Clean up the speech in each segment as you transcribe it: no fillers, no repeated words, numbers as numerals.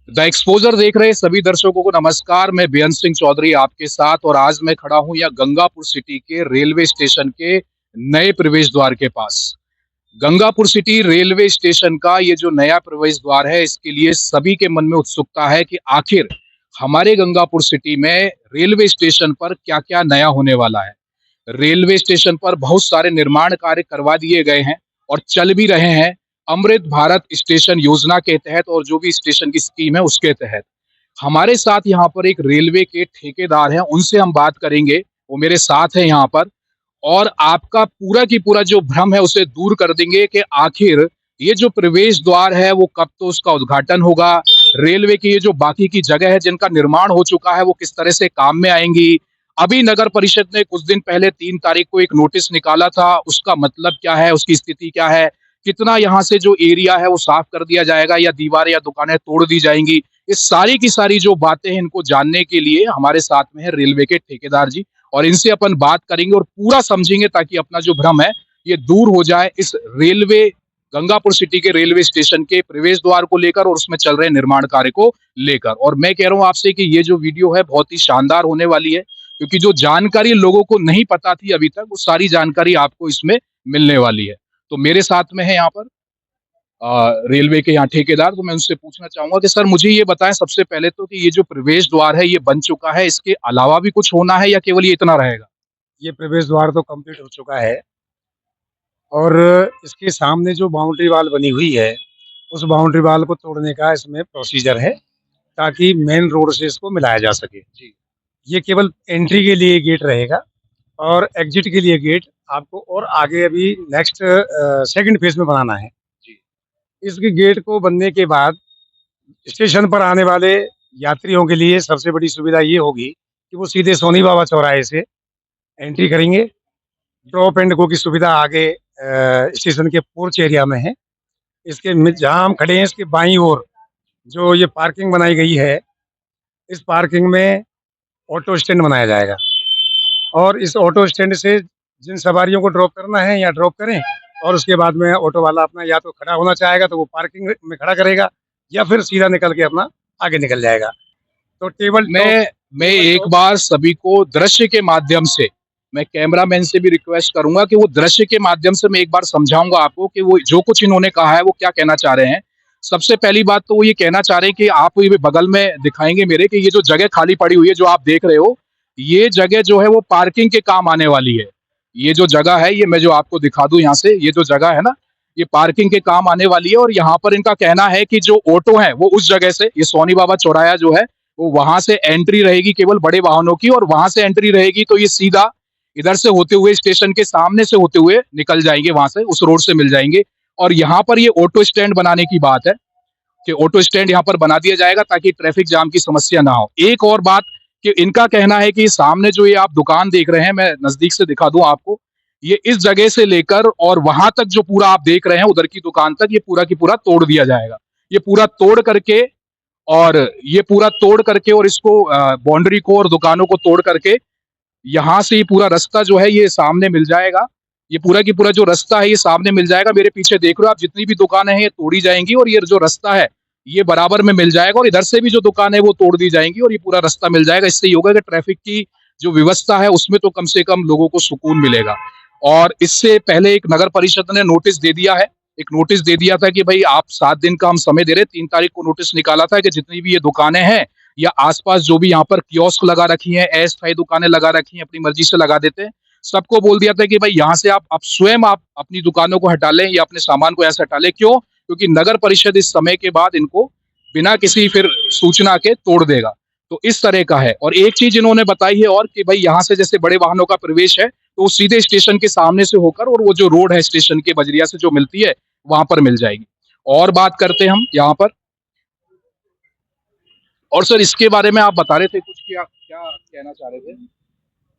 The exposure देख रहे सभी दर्शकों को नमस्कार। मैं बेअंत सिंह चौधरी आपके साथ, और आज मैं खड़ा हूं यहाँ गंगापुर सिटी के रेलवे स्टेशन के नए प्रवेश द्वार के पास। गंगापुर सिटी रेलवे स्टेशन का ये जो नया प्रवेश द्वार है, इसके लिए सभी के मन में उत्सुकता है कि आखिर हमारे गंगापुर सिटी में रेलवे स्टेशन पर क्या क्या नया होने वाला है। रेलवे स्टेशन पर बहुत सारे निर्माण कार्य करवा दिए गए हैं और चल भी रहे हैं अमृत भारत स्टेशन योजना के तहत, और जो भी स्टेशन की स्कीम है उसके तहत। हमारे साथ यहाँ पर एक रेलवे के ठेकेदार हैं, उनसे हम बात करेंगे। वो मेरे साथ है यहाँ पर, और आपका पूरा की पूरा जो भ्रम है उसे दूर कर देंगे कि आखिर ये जो प्रवेश द्वार है वो कब तो उसका उद्घाटन होगा। रेलवे की ये जो बाकी की जगह है जिनका निर्माण हो चुका है वो किस तरह से काम में आएंगी। अभी नगर परिषद ने कुछ दिन पहले 3 तारीख को एक नोटिस निकाला था, उसका मतलब क्या है, उसकी स्थिति क्या है, कितना यहाँ से जो एरिया है वो साफ कर दिया जाएगा या दीवारें या दुकानें तोड़ दी जाएंगी। ये सारी की सारी जो बातें हैं इनको जानने के लिए हमारे साथ में है रेलवे के ठेकेदार जी, और इनसे अपन बात करेंगे और पूरा समझेंगे ताकि अपना जो भ्रम है ये दूर हो जाए इस रेलवे गंगापुर सिटी के रेलवे स्टेशन के प्रवेश द्वार को लेकर और उसमें चल रहे निर्माण कार्य को लेकर। और मैं कह रहा हूं आपसे कि ये जो वीडियो है बहुत ही शानदार होने वाली है, क्योंकि जो जानकारी लोगों को नहीं पता थी अभी तक वो सारी जानकारी आपको इसमें मिलने वाली है। तो मेरे साथ में है यहाँ पर रेलवे के यहाँ ठेकेदार, तो मैं उनसे पूछना चाहूंगा कि सर मुझे ये बताएं सबसे पहले तो कि ये जो प्रवेश द्वार है ये बन चुका है, इसके अलावा भी कुछ होना है या केवल ये इतना रहेगा। ये प्रवेश द्वार तो कंप्लीट हो चुका है और इसके सामने जो बाउंड्री वॉल बनी हुई है उस बाउंड्री वॉल को तोड़ने का इसमें प्रोसीजर है ताकि मेन रोड से इसको मिलाया जा सके। जी ये केवल एंट्री के लिए गेट रहेगा और एग्जिट के लिए गेट आपको और आगे अभी नेक्स्ट सेकंड फेज में बनाना है। जी इसके गेट को बनने के बाद स्टेशन पर आने वाले यात्रियों के लिए सबसे बड़ी सुविधा ये होगी कि वो सीधे सोनी बाबा चौराहे से एंट्री करेंगे। ड्रॉप एंड गो की सुविधा आगे स्टेशन के पोर्च एरिया में है। जहाँ हम खड़े हैं इसके बाईं ओर जो ये पार्किंग बनाई गई है, इस पार्किंग में ऑटो स्टैंड बनाया जाएगा और इस ऑटो स्टैंड से जिन सवारियों को ड्रॉप करना है या ड्रॉप करें, और उसके बाद में ऑटो वाला अपना या तो खड़ा होना चाहेगा तो वो पार्किंग में खड़ा करेगा या फिर सीधा निकल के अपना आगे निकल जाएगा। तो मैं मैं टेबल एक टॉप बार सभी को दृश्य के माध्यम से, मैं कैमरामैन से भी रिक्वेस्ट करूंगा कि वो दृश्य के माध्यम से मैं एक बार समझाऊंगा आपको कि वो जो कुछ इन्होंने कहा है वो क्या कहना चाह रहे हैं। सबसे पहली बात तो वो ये कहना चाह रहे हैं कि आप ये बगल में दिखाएंगे मेरे कि ये जो जगह खाली पड़ी हुई है जो आप देख रहे हो, ये जगह जो है वो पार्किंग के काम आने वाली है। ये जो जगह है ये मैं जो आपको दिखा दूं यहाँ से, ये जो जगह है ना, ये पार्किंग के काम आने वाली है। और यहाँ पर इनका कहना है कि जो ऑटो है वो उस जगह से, ये सोनी बाबा चौराया जो है वो वहां से एंट्री रहेगी केवल बड़े वाहनों की, और वहां से एंट्री रहेगी तो ये सीधा इधर से होते हुए स्टेशन के सामने से होते हुए निकल जाएंगे, वहां से उस रोड से मिल जाएंगे। और यहाँ पर ये ऑटो स्टैंड बनाने की बात है कि ऑटो स्टैंड यहाँ पर बना दिया जाएगा ताकि ट्रैफिक जाम की समस्या ना हो। एक और बात कि इनका कहना है कि सामने जो ये आप दुकान देख रहे हैं, मैं नजदीक से दिखा दूं आपको, ये इस जगह से लेकर और वहां तक जो पूरा आप देख रहे हैं उधर की दुकान तक, ये पूरा की पूरा तोड़ दिया जाएगा। ये पूरा तोड़ करके, और ये पूरा तोड़ करके और इसको बाउंड्री को और दुकानों को तोड़ करके यहाँ से ये पूरा रास्ता जो है ये सामने मिल जाएगा। ये पूरा की पूरा जो रास्ता है ये सामने मिल जाएगा। मेरे पीछे देख रहे हो आप, जितनी भी दुकानें हैं ये तोड़ी जाएंगी और ये जो रास्ता है ये बराबर में मिल जाएगा, और इधर से भी जो दुकान है वो तोड़ दी जाएंगी और ये पूरा रास्ता मिल जाएगा। इससे ये होगा कि ट्रैफिक की जो व्यवस्था है उसमें तो कम से कम लोगों को सुकून मिलेगा। और इससे पहले एक नगर परिषद ने नोटिस दे दिया है, एक नोटिस दे दिया था कि भाई आप 7 दिन का हम समय दे रहे हैं। 3 तारीख को नोटिस निकाला था कि जितनी भी ये दुकानें हैं या आसपास जो भी यहाँ पर कियोस्क लगा रखी हैं, अस्थायी दुकानें लगा रखी हैं, अपनी मर्जी से लगा देते हैं, सबको बोल दिया था कि भाई यहाँ से आप स्वयं आप अपनी दुकानों को हटा लें या अपने सामान को ऐसे हटा लें। क्यों? क्योंकि नगर परिषद इस समय के बाद इनको बिना किसी फिर सूचना के तोड़ देगा। तो इस तरह का है। और एक चीज इन्होंने बताई है और कि भाई यहाँ से जैसे बड़े वाहनों का प्रवेश है तो वो सीधे स्टेशन के सामने से होकर और वो जो रोड है स्टेशन के बजरिया से जो मिलती है वहां पर मिल जाएगी। और बात करते हैं हम यहाँ पर, और सर इसके बारे में आप बता रहे थे कुछ, क्या क्या कहना चाह रहे थे।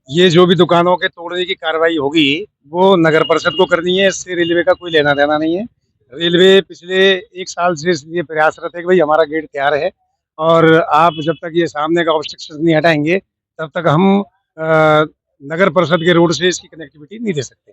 ये जो भी दुकानों के तोड़ने की कार्रवाई होगी वो नगर परिषद को करनी है, इससे रेलवे का कोई लेना देना नहीं है। रेलवे पिछले 1 साल से इसलिए प्रयासरत है कि भाई हमारा गेट तैयार है और आप जब तक ये सामने का ऑब्स्ट्रक्शन नहीं हटाएंगे तब तक हम नगर परिषद के रोड से इसकी कनेक्टिविटी नहीं दे सकते।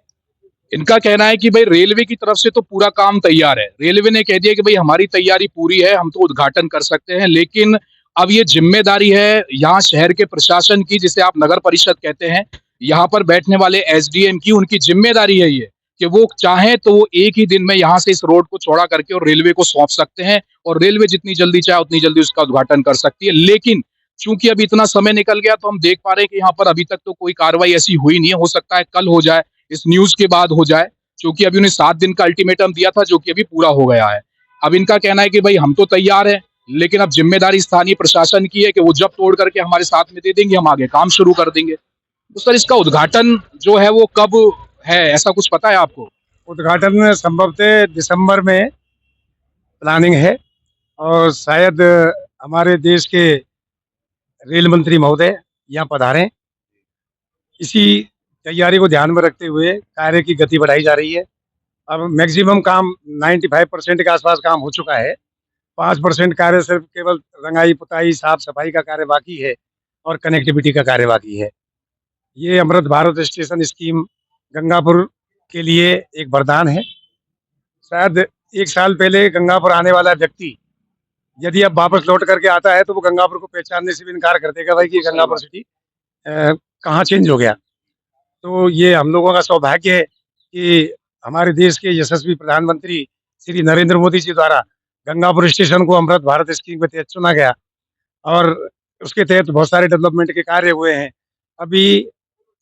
इनका कहना है कि भाई रेलवे की तरफ से तो पूरा काम तैयार है। रेलवे ने कह दिया कि भाई हमारी तैयारी पूरी है, हम तो उद्घाटन कर सकते हैं, लेकिन अब ये ज़िम्मेदारी है यहाँ शहर के प्रशासन की, जिसे आप नगर परिषद कहते हैं, यहाँ पर बैठने वाले एसडीएम की, उनकी ज़िम्मेदारी है ये, कि वो चाहें तो वो एक ही दिन में यहाँ से इस रोड को चौड़ा करके और रेलवे को सौंप सकते हैं और रेलवे जितनी जल्दी चाहे उतनी जल्दी उसका उद्घाटन कर सकती है। लेकिन चूँकि अभी इतना समय निकल गया तो हम देख पा रहे हैं कि यहाँ पर अभी तक तो कोई कार्रवाई ऐसी हुई नहीं है। हो सकता है कल हो जाए, इस न्यूज़ के बाद हो जाए, क्योंकि अभी उन्हें 7 दिन का अल्टीमेटम दिया था जो कि अभी पूरा हो गया है। अब इनका कहना है कि भाई हम तो तैयार हैं, लेकिन अब ज़िम्मेदारी स्थानीय प्रशासन की है कि वो जब तोड़ करके हमारे साथ में दे देंगे, हम आगे काम शुरू कर देंगे। तो सर इसका उद्घाटन जो है वो कब है, ऐसा कुछ पता है आपको? उद्घाटन संभवतः दिसंबर में प्लानिंग है और शायद हमारे देश के रेल मंत्री महोदय यहाँ पधारें। इसी तैयारी को ध्यान में रखते हुए कार्य की गति बढ़ाई जा रही है। अब मैक्सिमम काम 95% के आसपास काम हो चुका है। 5% कार्य सिर्फ केवल रंगाई पुताई साफ सफाई का कार्य बाकी है और कनेक्टिविटी का कार्य बाकी है। ये अमृत भारत स्टेशन स्कीम गंगापुर के लिए एक वरदान है। शायद 1 साल पहले गंगापुर आने वाला व्यक्ति यदि अब वापस लौट करके आता है तो वो गंगापुर को पहचानने से भी इनकार कर देगा भाई कि गंगापुर सिटी कहाँ चेंज हो गया। तो ये हम लोगों का सौभाग्य है कि हमारे देश के यशस्वी प्रधानमंत्री श्री नरेंद्र मोदी जी द्वारा गंगापुर स्टेशन को अमृत भारत स्कीम के तहत चुना गया और उसके तहत बहुत सारे डेवलपमेंट के कार्य हुए हैं। अभी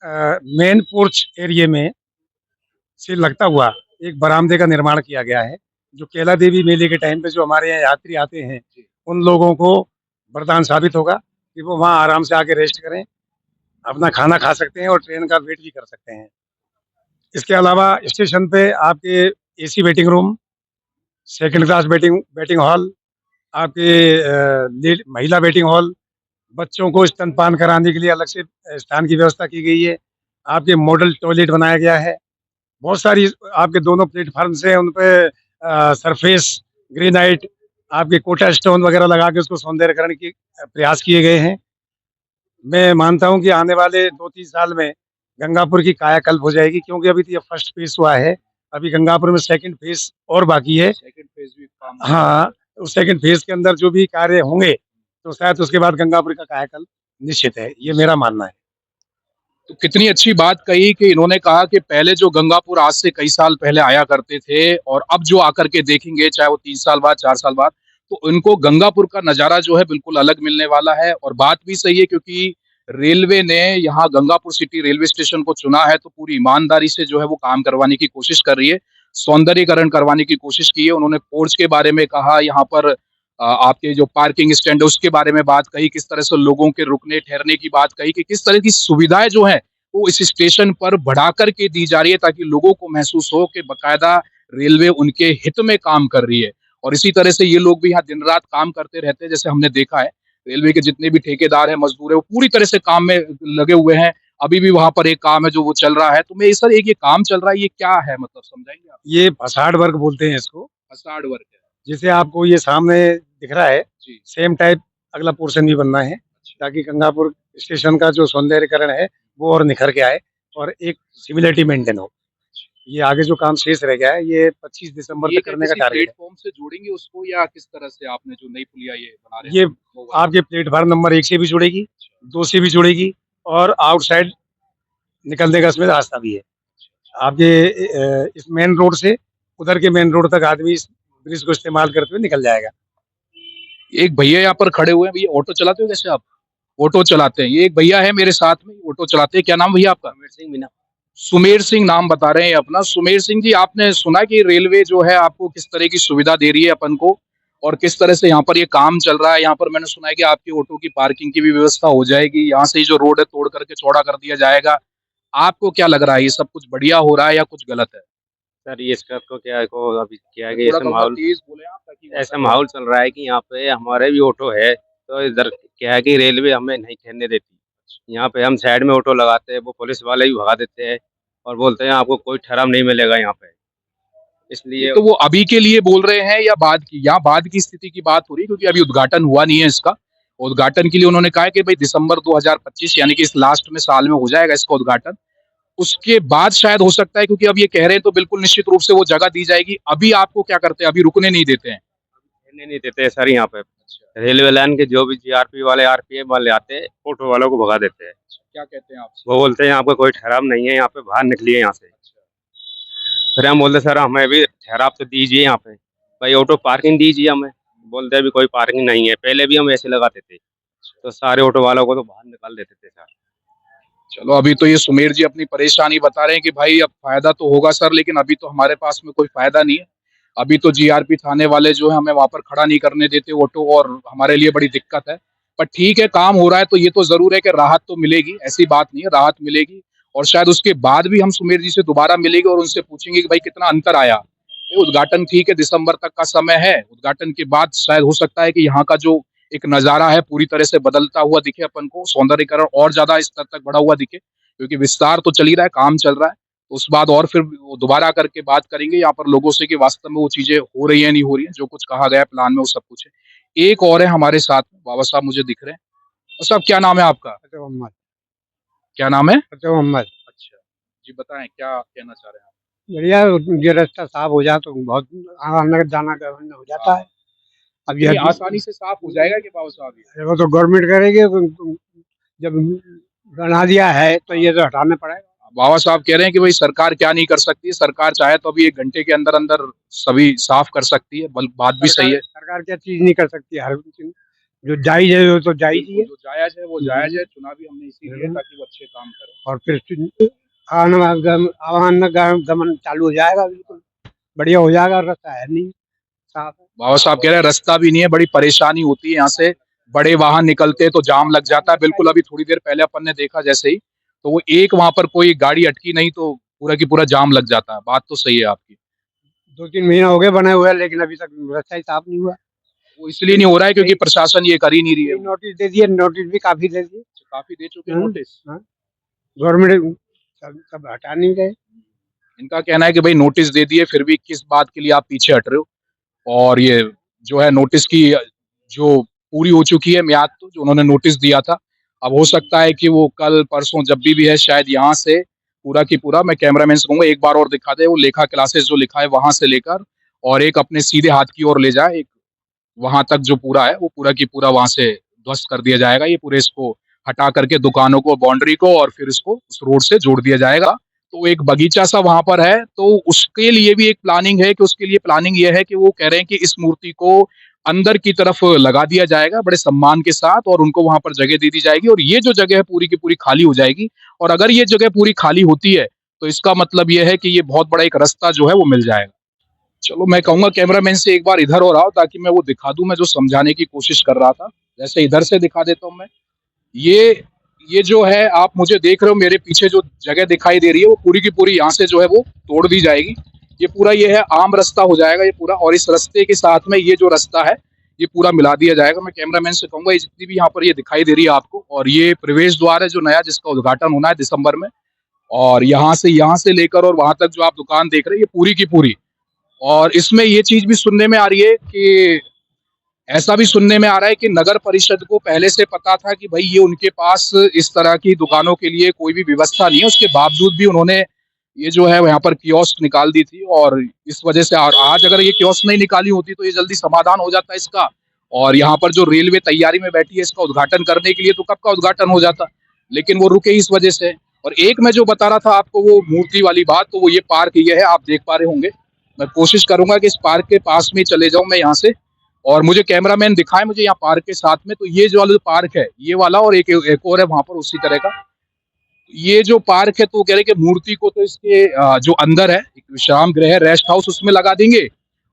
मेन पोर्च एरिया में से लगता हुआ एक बरामदे का निर्माण किया गया है, जो केला देवी मेले के टाइम पे जो हमारे यहाँ यात्री आते हैं उन लोगों को वरदान साबित होगा कि वो वहाँ आराम से आके रेस्ट करें, अपना खाना खा सकते हैं और ट्रेन का वेट भी कर सकते हैं। इसके अलावा स्टेशन पे आपके AC waiting room, second class waiting waiting hall, आपके महिला वेटिंग हॉल, बच्चों को स्तनपान कराने के लिए अलग से स्थान की व्यवस्था की गई है। आपके मॉडल टॉयलेट बनाया गया है। बहुत सारी आपके दोनों प्लेटफार्म्स हैं, उन पे सरफेस ग्रेनाइट, आपके कोटा स्टोन वगैरह लगा के उसको सौंदर्यकरण के प्रयास किए गए हैं। मैं मानता हूँ कि आने वाले 2-3 साल में गंगापुर की कायाकल्प हो जाएगी, क्योंकि अभी तो ये फर्स्ट फेज़ हुआ है। अभी गंगापुर में सेकंड फेज़ और बाकी है। सेकंड फेज़ भी काम हाँ, उस सेकंड फेज़ के अंदर जो भी कार्य होंगे, तो शायद उसके बाद गंगापुर का कायाकल्प निश्चित है। ये मेरा मानना है। तो कितनी अच्छी बात कही कि इन्होंने कहा कि पहले जो गंगापुर आज से कई साल पहले आया करते थे और अब जो आकर के देखेंगे, चाहे वो 3 साल बाद, 4 साल बाद, तो उनको गंगापुर का नज़ारा जो है बिल्कुल अलग मिलने वाला है। और बात भी सही है, क्योंकि रेलवे ने यहाँ गंगापुर सिटी रेलवे स्टेशन को चुना है तो पूरी ईमानदारी से जो है वो काम करवाने की कोशिश कर रही है, सौंदर्यीकरण करवाने की कोशिश की है। उन्होंने पोर्च के बारे में कहा, यहाँ पर आपके जो पार्किंग स्टैंड है उसके बारे में बात कही, किस तरह से लोगों के रुकने ठहरने की बात कही, कि किस तरह की सुविधाएँ जो हैं वो इस स्टेशन पर बढ़ा कर के दी जा रही है, ताकि लोगों को महसूस हो कि बकायदा रेलवे उनके हित में काम कर रही है। और इसी तरह से ये लोग भी यहाँ दिन-रात काम करते रहते हैं, जैसे हमने देखा है। रेलवे के जितने भी ठेकेदार हैं, मज़दूर हैं, वो पूरी तरह से काम में लगे हुए हैं। अभी भी वहाँ पर एक काम है जो वो चल रहा है। तो मैं सर एक ये काम चल रहा है, ये क्या है, मतलब समझाएँगे आप? ये फसाड वर्क बोलते हैं इसको। फसाड वर्क है। जैसे आपको ये सामने दिख रहा है, जी। सेम टाइप अगला पोर्शन भी बनना है, ताकि गंगापुर स्टेशन का जो सौंदर्यीकरण है, वो और निखर के आए और एक सिमिलरिटी मेंटेन हो। ये आगे जो काम शेष रह गया है, ये 25 दिसंबर ये तक क्या करने का किसी टारगेट है। प्लेटफ़ॉर्म से जोड़ेंगे उसको, या किस तरह से आपने जो नई पुलिया ये बना रहे हैं? ये वो वाली? आपके प्लेटफ़ार्म नंबर 1 से भी जुड़ेगी, 2 से भी जुड़ेगी और आउटसाइड निकलने का इसमें रास्ता भी है। आपके इस मेन रोड से उधर के मेन रोड तक आदमी इस ब्रिज को इस्तेमाल करते हुए निकल जाएगा। एक भैया यहाँ पर खड़े हुए हैं। भैया ऑटो चलाते हो कैसे आप? ऑटो चलाते हैं। ये एक भैया है मेरे साथ में, ऑटो चलाते हैं। क्या नाम भैया आपका? सुमेर सिंह मीना। सुमेर सिंह नाम बता रहे हैं अपना। सुमेर सिंह जी, आपने सुना कि रेलवे जो है आपको किस तरह की सुविधा दे रही है अपन को, और किस तरह से यहाँ पर ये काम चल रहा है। यहाँ पर मैंने सुना है कि आपकी ऑटो की पार्किंग की भी व्यवस्था हो जाएगी। यहाँ से ही जो रोड है तोड़ करके चौड़ा कर दिया जाएगा। आपको क्या लग रहा है, ये सब कुछ बढ़िया हो रहा है या कुछ गलत है? सर ये इसका तो क्या है को अभी क्या है कि थोड़ा ऐसा थोड़ा माहौल तेज बोले आप, ताकि वो ऐसा माहौल चल रहा है कि यहाँ पे हमारे भी ऑटो है, तो इधर क्या है कि रेलवे हमें नहीं ठहरने देती। यहाँ पे हम साइड में ऑटो लगाते हैं, वो पुलिस वाले भी भगा देते हैं और बोलते हैं आपको कोई ठहराव नहीं मिलेगा यहाँ पे। ये इसलिए तो वो अभी के लिए बोल रहे हैं या बाद की? यहाँ बाद की स्थिति की बात हो रही है, क्योंकि अभी उद्घाटन हुआ नहीं है इसका। उद्घाटन के लिए उन्होंने कहा है कि भाई दिसंबर 2025 यानी कि इस लास्ट में साल में हो जाएगा इसका उद्घाटन। उसके बाद शायद हो सकता है, क्योंकि अब ये कह रहे हैं तो बिल्कुल निश्चित रूप से वो जगह दी जाएगी। अभी आपको क्या करते हैं? अभी रुकने नहीं देते हैं। रहने नहीं देते सर यहाँ पे। रेलवे लाइन के जो भी जीआरपी वाले आरपीएफ वाले आते हैं, ऑटो वालों को भगा देते हैं। क्या कहते हैं आपसे? वो बोलते हैं यहाँ पे कोई ठहराव नहीं है, यहाँ पे बाहर निकलिए यहाँ से। फिर हम बोलते सर हमें भी ठहराव तो दीजिए यहाँ पे, भाई ऑटो पार्किंग दीजिए हमें। बोलते अभी कोई पार्किंग नहीं है, पहले भी हम ऐसे लगाते थे तो सारे ऑटो वालों को तो बाहर निकाल देते थे सर। चलो, अभी तो ये सुमेर जी अपनी परेशानी बता रहे हैं कि भाई अब फायदा तो होगा सर, लेकिन अभी तो हमारे पास में कोई फायदा नहीं है। अभी तो जीआरपी थाने वाले जो है हमें वहां पर खड़ा नहीं करने देते ऑटो, और हमारे लिए बड़ी दिक्कत है। पर ठीक है, काम हो रहा है तो ये तो जरूर है कि राहत तो मिलेगी, ऐसी बात नहीं है, राहत मिलेगी। और शायद उसके बाद भी हम सुमेर जी से दोबारा मिलेंगे और उनसे पूछेंगे कि भाई कितना अंतर आया। ये उद्घाटन ठीक है, दिसंबर तक का समय है, उद्घाटन के बाद शायद हो सकता है कि यहाँ का जो एक नजारा है पूरी तरह से बदलता हुआ दिखे अपन को, सौंदर्यीकरण और ज्यादा स्तर तक बढ़ा हुआ दिखे, क्योंकि विस्तार तो चल ही रहा है, काम चल रहा है। उस बाद और फिर वो दोबारा करके बात करेंगे यहाँ पर लोगों से कि वास्तव में वो चीजें हो रही है नहीं हो रही है, जो कुछ कहा गया है प्लान में वो सब कुछ है। एक और है हमारे साथ में, बाबा साहब मुझे दिख रहे हैं। और साहब क्या नाम है आपका? फतेह मोहम्मद। क्या नाम है? फतेह मोहम्मद। अच्छा जी, बताएं क्या कहना चाह रहे हैं आप? बढ़िया, ये रास्ता साफ हो जाए तो बहुत आना जाना गहन हो जाता है। अब ये यह आसानी से साफ हो जाएगा कि बाबा साहब ये? वो तो गवर्नमेंट करेगी, जब बना दिया है तो ये तो हटाना पड़ेगा। बाबा साहब कह रहे हैं कि भाई सरकार क्या नहीं कर सकती है, सरकार चाहे तो अभी 1 घंटे के अंदर अंदर सभी साफ कर सकती है। बात भी सही है। सरकार क्या चीज नहीं कर सकती, हर चीज जो जायज है वो तो जायज ही है। जो जायज है वो जायज है, चुनाव भी हमने इसीलिए ताकि वो अच्छे काम करें। और फिर आवागमन गमन चालू हो जाएगा, बिल्कुल बढ़िया हो जाएगा। रास्ता है नहीं साफ है। बाबा साहब कह रहे हैं रास्ता भी नहीं है, बड़ी परेशानी होती है यहाँ से, बड़े वाहन निकलते हैं तो जाम लग जाता है। बिल्कुल अभी थोड़ी देर पहले अपन ने देखा जैसे ही, तो वो एक वहां पर कोई गाड़ी अटकी नहीं तो पूरा की पूरा जाम लग जाता है। बात तो सही है आपकी। 2-3 महीना हो गए बने हुए, लेकिन अभी तक रास्ता ही साफ नहीं हुआ। वो इसलिए नहीं हो रहा है क्योंकि प्रशासन ये कर ही नहीं रही है। नोटिस दे दिए, नोटिस भी काफी दे दिए। काफी दे चुके नोटिस। गवर्नमेंट सब हटा नहीं गए। इनका कहना है कि भाई नोटिस दे दिए, फिर भी किस बात के लिए आप पीछे हट रहे हो। और ये जो है नोटिस की जो पूरी हो चुकी है म्याद, तो जो उन्होंने नोटिस दिया था, अब हो सकता है कि वो कल परसों जब भी है शायद यहाँ से पूरा की पूरा, मैं कैमरामैन से कहूँगा एक बार और दिखा दे, वो लेखा क्लासेस जो लिखा है वहां से लेकर और एक अपने सीधे हाथ की ओर ले जाए, एक वहां तक जो पूरा है वो पूरा की पूरा वहां से ध्वस्त कर दिया जाएगा। ये पूरे इसको हटा करके दुकानों को, बाउंड्री को, और फिर इसको उस रोड से जोड़ दिया जाएगा। तो एक बगीचा सा वहां पर है, तो उसके लिए भी एक प्लानिंग है कि उसके लिए प्लानिंग ये है कि वो कह रहे हैं कि इस मूर्ति को अंदर की तरफ लगा दिया जाएगा बड़े सम्मान के साथ, और उनको वहां पर जगह दे दी जाएगी, और ये जो जगह है पूरी की पूरी खाली हो जाएगी। और अगर ये जगह पूरी खाली होती है तो इसका मतलब ये है कि ये बहुत बड़ा एक रास्ता जो है वो मिल जाएगा। चलो, मैं कहूंगा कैमरामैन से एक बार इधर और आओ ताकि मैं वो दिखा दूं, मैं जो समझाने की कोशिश कर रहा था। जैसे इधर से दिखा देता हूं मैं। ये ये जो है आप मुझे देख रहे हो, मेरे पीछे जो जगह दिखाई दे रही है वो पूरी की पूरी यहाँ से जो है वो तोड़ दी जाएगी। ये पूरा ये है आम रास्ता हो जाएगा ये पूरा, और इस रास्ते के साथ में ये जो रास्ता है ये पूरा मिला दिया जाएगा। मैं कैमरामैन से कहूंगा ये जितनी भी यहाँ पर ये दिखाई दे रही है आपको, और ये प्रवेश द्वार है जो नया, जिसका उद्घाटन होना है दिसंबर में। और यहाँ से लेकर और वहां तक जो आप दुकान देख रहे हैं ये पूरी की पूरी। और इसमें ये चीज भी सुनने में आ रही है कि ऐसा भी सुनने में आ रहा है कि नगर परिषद को पहले से पता था कि भाई ये उनके पास इस तरह की दुकानों के लिए कोई भी व्यवस्था नहीं है, उसके बावजूद भी उन्होंने ये जो है यहाँ पर कियोस्क निकाल दी थी। और इस वजह से आज अगर ये कियोस्क नहीं निकाली होती तो ये जल्दी समाधान हो जाता इसका, और यहाँ पर जो रेलवे तैयारी में बैठी है इसका उद्घाटन करने के लिए तो कब का उद्घाटन हो जाता, लेकिन वो रुके इस वजह से। और एक मैं जो बता रहा था आपको वो मूर्ति वाली बात, तो वो ये पार्क ये है, आप देख पा रहे होंगे। मैं कोशिश करूंगा कि इस पार्क के पास में चले जाऊं मैं यहाँ से, और मुझे कैमरामैन दिखाए मुझे यहाँ पार्क के साथ में। तो ये जो वाला जो पार्क है ये वाला, और एक और है वहां पर उसी तरह का ये जो पार्क है, तो कह रहे कि मूर्ति को तो इसके जो अंदर है एक विश्राम गृह है, रेस्ट हाउस, उसमें लगा देंगे।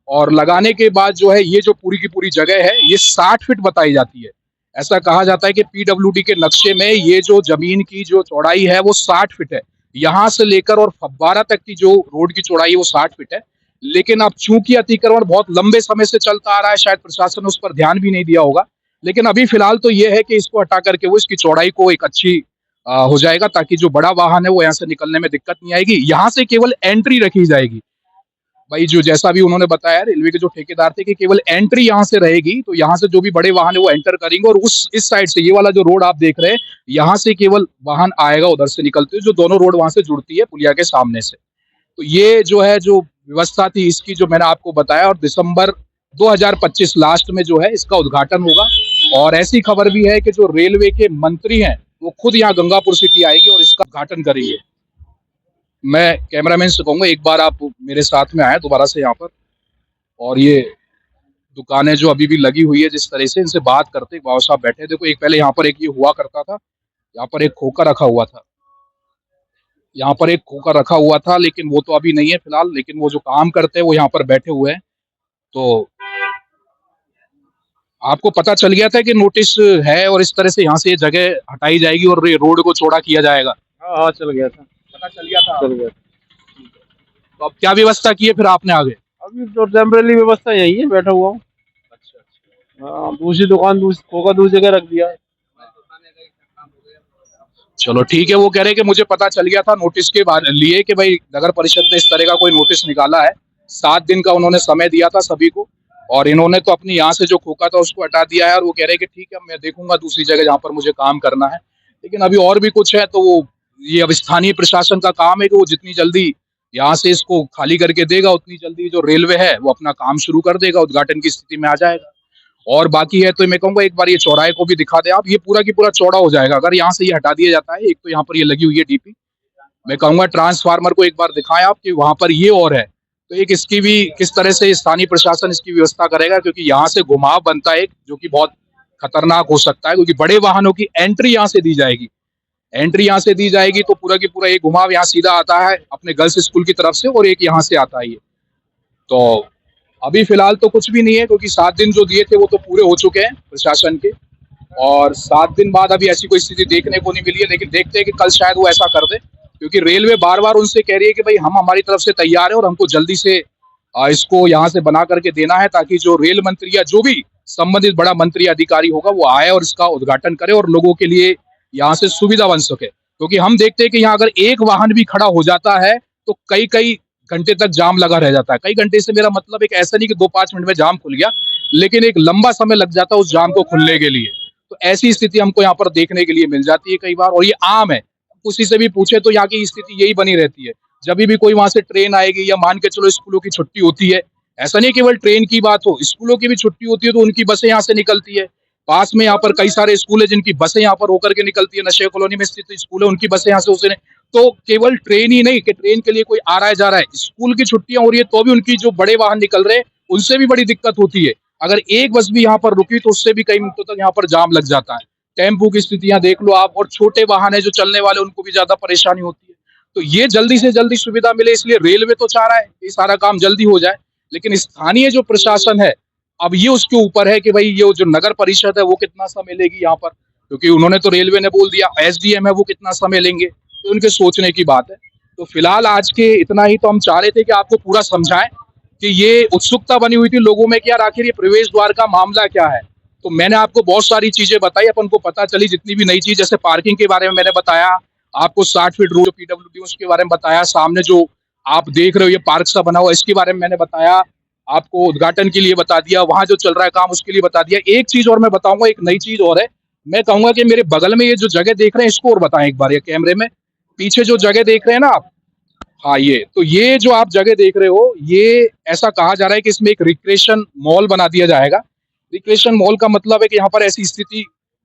और लगाने के बाद जो है ये जो पूरी की पूरी जगह है ये 60 फीट बताई जाती है। ऐसा कहा जाता है कि पीडब्ल्यूडी के नक्शे में ये जो जमीन की जो चौड़ाई है वो 60 फीट है, यहाँ से लेकर और फव्वारा तक की जो रोड की चौड़ाई है वो 60 फीट है। लेकिन अब चूंकि अतिक्रमण बहुत लंबे समय से चलता आ रहा है, शायद प्रशासन ने उस पर ध्यान भी नहीं दिया होगा। लेकिन अभी फिलहाल तो ये है कि इसको हटा करके वो इसकी चौड़ाई को एक अच्छी हो जाएगा, ताकि जो बड़ा वाहन है वो यहाँ से निकलने में दिक्कत नहीं आएगी। यहाँ से केवल एंट्री रखी जाएगी, भाई जो जैसा भी उन्होंने बताया रेलवे के जो ठेकेदार थे कि केवल एंट्री यहाँ से रहेगी, तो यहाँ से जो भी बड़े वाहन है वो एंटर करेंगे और उस इस साइड से ये वाला जो रोड आप देख रहे हैं, यहाँ से केवल वाहन आएगा उधर से निकलते हुए, जो दोनों रोड वहां से जुड़ती है पुलिया के सामने से। तो ये जो है जो व्यवस्था थी इसकी जो मैंने आपको बताया, और दिसंबर 2025 लास्ट में जो है इसका उद्घाटन होगा। और ऐसी खबर भी है कि जो रेलवे के मंत्री हैं वो खुद यहाँ गंगापुर सिटी आएंगे और इसका उद्घाटन करेंगे। मैं कैमरामैन से कहूंगा एक बार आप मेरे साथ में आए दोबारा से यहाँ पर, और ये दुकानें जो अभी भी लगी हुई है जिस तरह से, इनसे बात करते बाबा साहब बैठे। देखो एक पहले यहाँ पर एक ये हुआ करता था, यहाँ पर एक खोखा रखा हुआ था, यहाँ पर एक खोखा रखा हुआ था, लेकिन वो तो अभी नहीं है फिलहाल, लेकिन वो जो काम करते हैं वो यहाँ पर बैठे हुए हैं। तो आपको पता चल गया था कि नोटिस है और इस तरह से यहाँ से ये जगह हटाई जाएगी और ये रोड को चौड़ा किया जाएगा? हाँ हाँ, चल गया था। पता चल गया था? चल गया। तो अब क्या व्यवस्था की है फिर आपने आगे? अभी तो टेम्परेरी व्यवस्था यही है, बैठा हुआ हूँ। अच्छा। हाँ, दूसरी दुकान खोखा दूसरी जगह रख दिया है। चलो ठीक है। वो कह रहे हैं कि मुझे पता चल गया था नोटिस के बारे लिए कि भाई नगर परिषद ने इस तरह का कोई नोटिस निकाला है। 7 दिन का उन्होंने समय दिया था सभी को, और इन्होंने तो अपनी यहाँ से जो खोखा था उसको हटा दिया है, और वो कह रहे हैं कि ठीक है मैं देखूंगा दूसरी जगह जहाँ पर मुझे काम करना है। लेकिन अभी और भी कुछ है, तो वो ये अब स्थानीय प्रशासन का काम है कि वो जितनी जल्दी यहाँ से इसको खाली करके देगा उतनी जल्दी जो रेलवे है वो अपना काम शुरू कर देगा, उद्घाटन की स्थिति में आ जाएगा। और बाकी है तो मैं कहूंगा एक बार ये चौराहे को भी दिखा दें आप, ये पूरा की पूरा चौड़ा हो जाएगा अगर यहाँ से ये हटा दिया जाता है। एक तो यहाँ पर ये लगी हुई है डीपी, मैं कहूंगा ट्रांसफार्मर को एक बार दिखाएं आप कि वहां पर ये और है, तो एक इसकी भी किस तरह से स्थानीय प्रशासन इसकी व्यवस्था करेगा, क्योंकि यहाँ से घुमाव बनता है एक जो कि बहुत खतरनाक हो सकता है, क्योंकि बड़े वाहनों की एंट्री यहाँ से दी जाएगी। एंट्री यहाँ से दी जाएगी तो पूरा की पूरा एक घुमाव यहाँ सीधा आता है अपने गर्ल्स स्कूल की तरफ से, और एक यहाँ से आता है ये। तो अभी फिलहाल तो कुछ भी नहीं है, क्योंकि 7 दिन जो दिए थे वो तो पूरे हो चुके हैं प्रशासन के, और 7 दिन बाद अभी ऐसी कोई स्थिति देखने को नहीं मिली है। लेकिन देखते हैं कि कल शायद वो ऐसा कर दे, क्योंकि रेलवे बार बार उनसे कह रही है कि भाई हम हमारी तरफ से तैयार है और हमको जल्दी से इसको यहाँ से बना करके देना है, ताकि जो रेल मंत्री या जो भी संबंधित बड़ा मंत्री अधिकारी होगा वो आए और इसका उद्घाटन करे और लोगों के लिए यहाँ से सुविधा बन सके। क्योंकि हम देखते हैं कि यहाँ अगर एक वाहन भी खड़ा हो जाता है तो कई कई घंटे तक जाम लगा रह जाता है। कई घंटे से मेरा मतलब एक ऐसा नहीं कि 2-5 मिनट में जाम खुल गया, लेकिन एक लंबा समय लग जाता है उस जाम को खुलने के लिए। तो ऐसी स्थिति हमको यहाँ पर देखने के लिए मिल जाती है कई बार, और ये आम है। किसी से भी पूछे तो यहाँ की स्थिति यही बनी रहती है। जब भी कोई वहां से ट्रेन आएगी, या मान के चलो स्कूलों की छुट्टी होती है, ऐसा नहीं केवल ट्रेन की बात हो, स्कूलों की भी छुट्टी होती है तो उनकी बसें यहाँ से निकलती है। पास में यहाँ पर कई सारे स्कूल है जिनकी बसें यहाँ पर होकर के निकलती है, नशे कॉलोनी में स्थित स्कूल है उनकी बसें यहाँ से उसे। तो केवल ट्रेन ही नहीं कि ट्रेन के लिए कोई आ रहा है जा रहा है, स्कूल की छुट्टियां हो रही है तो भी उनकी जो बड़े वाहन निकल रहे हैं उनसे भी बड़ी दिक्कत होती है। अगर एक बस भी यहाँ पर रुकी तो उससे भी कई मिनटों तक यहाँ पर जाम लग जाता है। टेम्पू की स्थितियां देख लो आप, और छोटे वाहन है जो चलने वाले उनको भी ज्यादा परेशानी होती है। तो ये जल्दी से जल्दी सुविधा मिले, इसलिए रेलवे तो चाह रहा है कि सारा काम जल्दी हो जाए, लेकिन स्थानीय जो प्रशासन है अब ये उसके ऊपर है कि भाई ये जो नगर परिषद है वो कितना समय लेगी यहाँ पर, क्योंकि उन्होंने तो रेलवे ने बोल दिया, एसडीएम है वो कितना समय लेंगे, तो उनके सोचने की बात है। तो फिलहाल आज के इतना ही। तो हम चाह रहे थे कि आपको पूरा समझाएं कि ये उत्सुकता बनी हुई थी लोगों में कि यार आखिर ये प्रवेश द्वार का मामला क्या है। तो मैंने आपको बहुत सारी चीजें बताई, अपन को पता चली जितनी भी नई चीज, जैसे पार्किंग के बारे में मैंने बताया आपको, 60 फीट रोड पीडब्ल्यूडी उसके बारे में बताया, सामने जो आप देख रहे हो ये पार्क सा बना हुआ इसके बारे में मैंने बताया आपको, उद्घाटन के लिए बता दिया, वहां जो चल रहा है काम उसके लिए बता दिया। एक चीज और मैं बताऊंगा, एक नई चीज और है, मैं कहूंगा कि मेरे बगल में ये जो जगह देख रहे हैं इसको और बताएं एक बार, ये कैमरे में पीछे जो जगह देख रहे हैं ना आप, हाँ ये जो आप जगह देख रहे हो, ये ऐसा कहा जा रहा है कि इसमें एक रिक्रिएशन मॉल बना दिया जाएगा। रिक्रिएशन मॉल का मतलब है कि यहाँ पर ऐसी स्थिति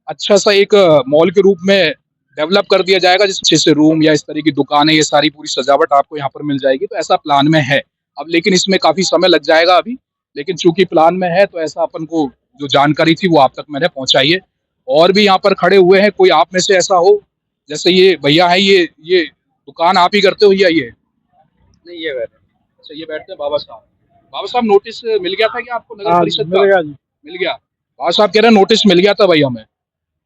अच्छा सा एक मॉल के रूप में डेवलप कर दिया जाएगा, जिस अच्छे से रूम या इस तरह की दुकानें, ये सारी पूरी सजावट आपको यहाँ पर मिल जाएगी। तो ऐसा प्लान में है अब, लेकिन इसमें काफी समय लग जाएगा अभी, लेकिन चूंकि प्लान में है तो ऐसा अपन को जो जानकारी थी वो आप तक मैंने पहुंचाई है। और भी यहाँ पर खड़े हुए हैं, कोई आप में से ऐसा हो, जैसे ये भैया है, ये दुकान आप ही करते हो या ये? नहीं, ये बैठे। अच्छा, ये बैठते हैं बाबा साहब। बाबा साहब नोटिस मिल गया था कि आपको नगर परिषद का? मिल गया। बाबा साहब कह रहे हैं नोटिस मिल गया था भाई हमें,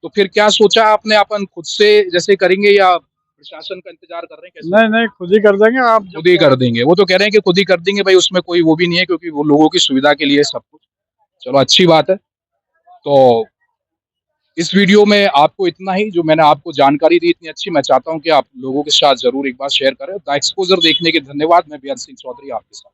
तो फिर क्या सोचा आपने, अपन खुद से जैसे करेंगे या प्रशासन का इंतजार कर रहे हैं कैसे? नहीं खुद ही कर देंगे, आप खुद ही कर देंगे, वो तो कह रहे हैं कि खुद ही कर देंगे भाई, उसमें कोई वो भी नहीं है, क्योंकि वो लोगों की सुविधा के लिए सब कुछ। चलो अच्छी बात है। तो इस वीडियो में आपको इतना ही, जो मैंने आपको जानकारी दी इतनी अच्छी, मैं चाहता हूं कि आप लोगों के साथ जरूर एक बार शेयर करें। द एक्सपोजर देखने के धन्यवाद। मैं बेअर सिंह चौधरी आपके साथ।